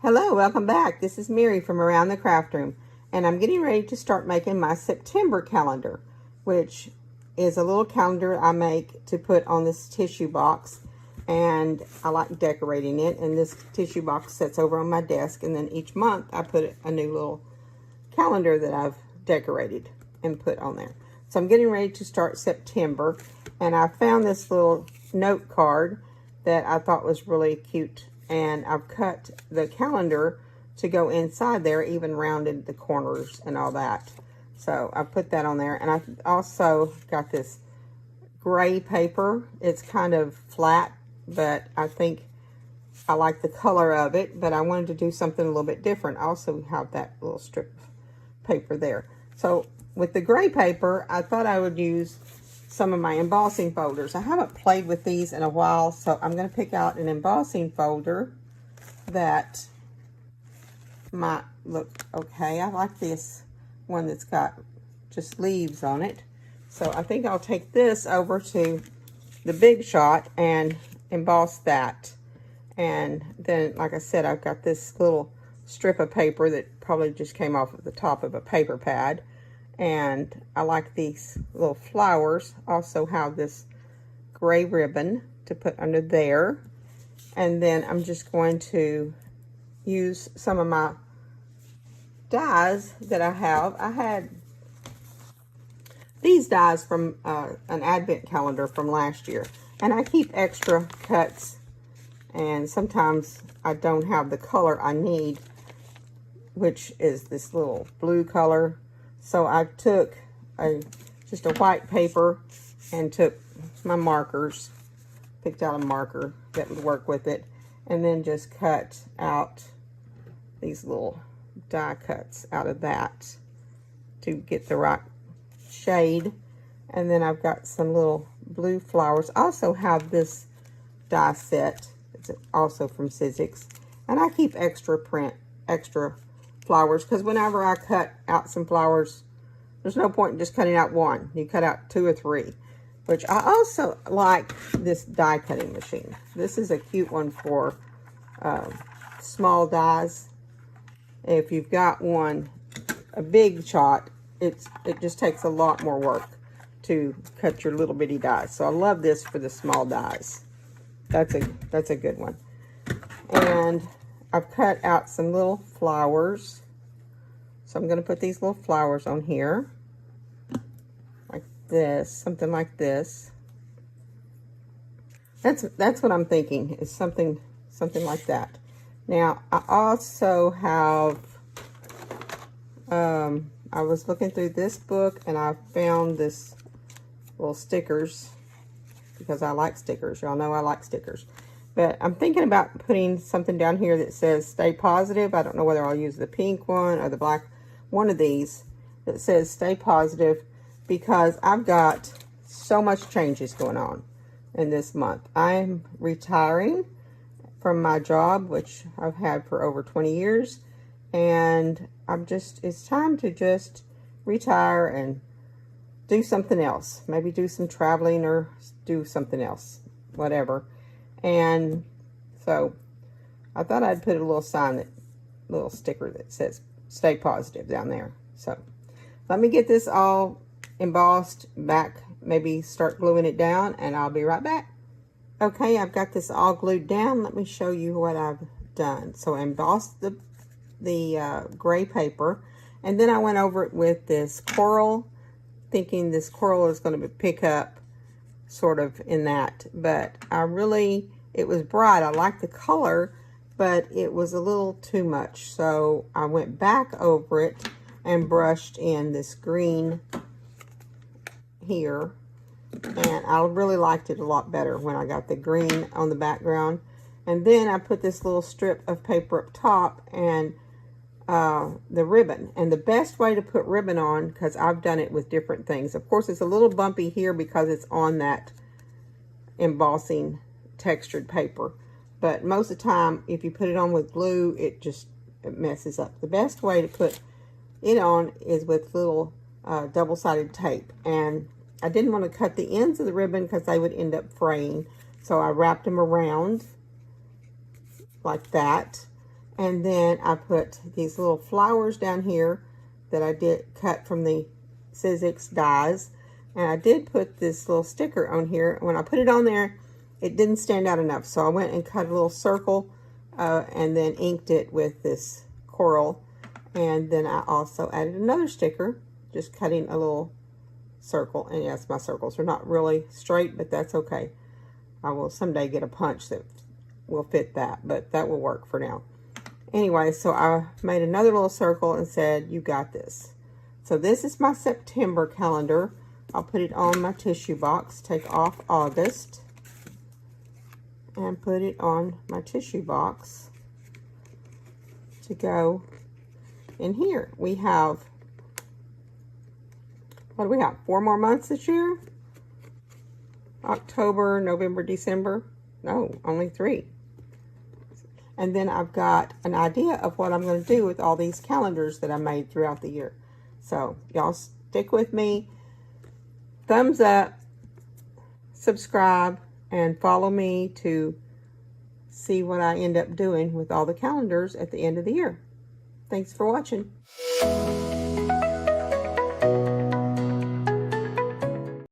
Hello, welcome back. This is Mary from Around the Craft Room, and I'm getting ready to start making my September calendar, which is a little calendar I make to put on this tissue box, and I like decorating it, and this tissue box sits over on my desk, and then each month I put a new little calendar that I've decorated and put on there. So I'm getting ready to start September, and I found this little note card that I thought was really cute, and I've cut the calendar to go inside there, even rounded the corners and all that. So I put that on there, and I also got this gray paper. It's kind of flat, but I think I like the color of it, but I wanted to do something a little bit different. I also have that little strip of paper there. So with the gray paper, I thought I would use some of my embossing folders. I haven't played with these in a while, so I'm going to pick out an embossing folder that might look okay. I like this one that's got just leaves on it. So I think I'll take this over to the Big Shot and emboss that. And then, like I said, I've got this little strip of paper that probably just came off of the top of a paper pad. And I like these little flowers. Also have this gray ribbon to put under there. And then I'm just going to use some of my dies that I have. I had these dies from an advent calendar from last year. And I keep extra cuts. And sometimes I don't have the color I need, which is this little blue color. So I took just a white paper and took my markers, picked out a marker that would work with it, and then just cut out these little die cuts out of that to get the right shade. And then I've got some little blue flowers. I also have this die set. It's also from Sizzix. And I keep extra flowers, because whenever I cut out some flowers, there's no point in just cutting out one. You cut out 2 or 3, which I also like this die cutting machine. This is a cute one for small dies. If you've got one, a Big Shot, it just takes a lot more work to cut your little bitty dies. So I love this for the small dies. That's a good one. And I've cut out some little flowers. So I'm going to put these little flowers on here. Like this. Something like this. That's what I'm thinking. Is something like that. Now, I also have... I was looking through this book, and I found this little stickers, because I like stickers. Y'all know I like stickers. But I'm thinking about putting something down here that says stay positive. I don't know whether I'll use the pink one or the black. One of these that says stay positive, because I've got so much changes going on in this month. I'm retiring from my job, which I've had for over 20 years. And it's time to just retire and do something else. Maybe do some traveling or do something else, whatever. And so I thought I'd put a little little sticker that says stay positive down there. So let me get this all embossed back, maybe start gluing it down, and I'll be right back. Okay, I've got this all glued down. Let me show you what I've done. So I embossed the gray paper, and then I went over it with this coral, thinking this coral is going to pick up sort of in that, but it was bright. I like the color, but it was a little too much. So I went back over it and brushed in this green here, and I really liked it a lot better when I got the green on the background. And then I put this little strip of paper up top and the ribbon. And the best way to put ribbon on, because I've done it with different things. Of course, it's a little bumpy here because it's on that embossing textured paper. But most of the time, if you put it on with glue, it messes up. The best way to put it on is with little double-sided tape. And I didn't want to cut the ends of the ribbon because they would end up fraying. So I wrapped them around like that. And then I put these little flowers down here that I did cut from the Sizzix dies. And I did put this little sticker on here. When I put it on there, it didn't stand out enough. So I went and cut a little circle and then inked it with this coral. And then I also added another sticker, just cutting a little circle. And yes, my circles are not really straight, but that's okay. I will someday get a punch that will fit that, but that will work for now. Anyway, so I made another little circle and said, you got this. So this is my September calendar. I'll put it on my tissue box, take off August, and put it on my tissue box to go in here. We have, what do we have? 4 more months this year? October, November, December? No, only 3. And then I've got an idea of what I'm going to do with all these calendars that I made throughout the year. So y'all stick with me. Thumbs up, subscribe, and follow me to see what I end up doing with all the calendars at the end of the year. Thanks for watching.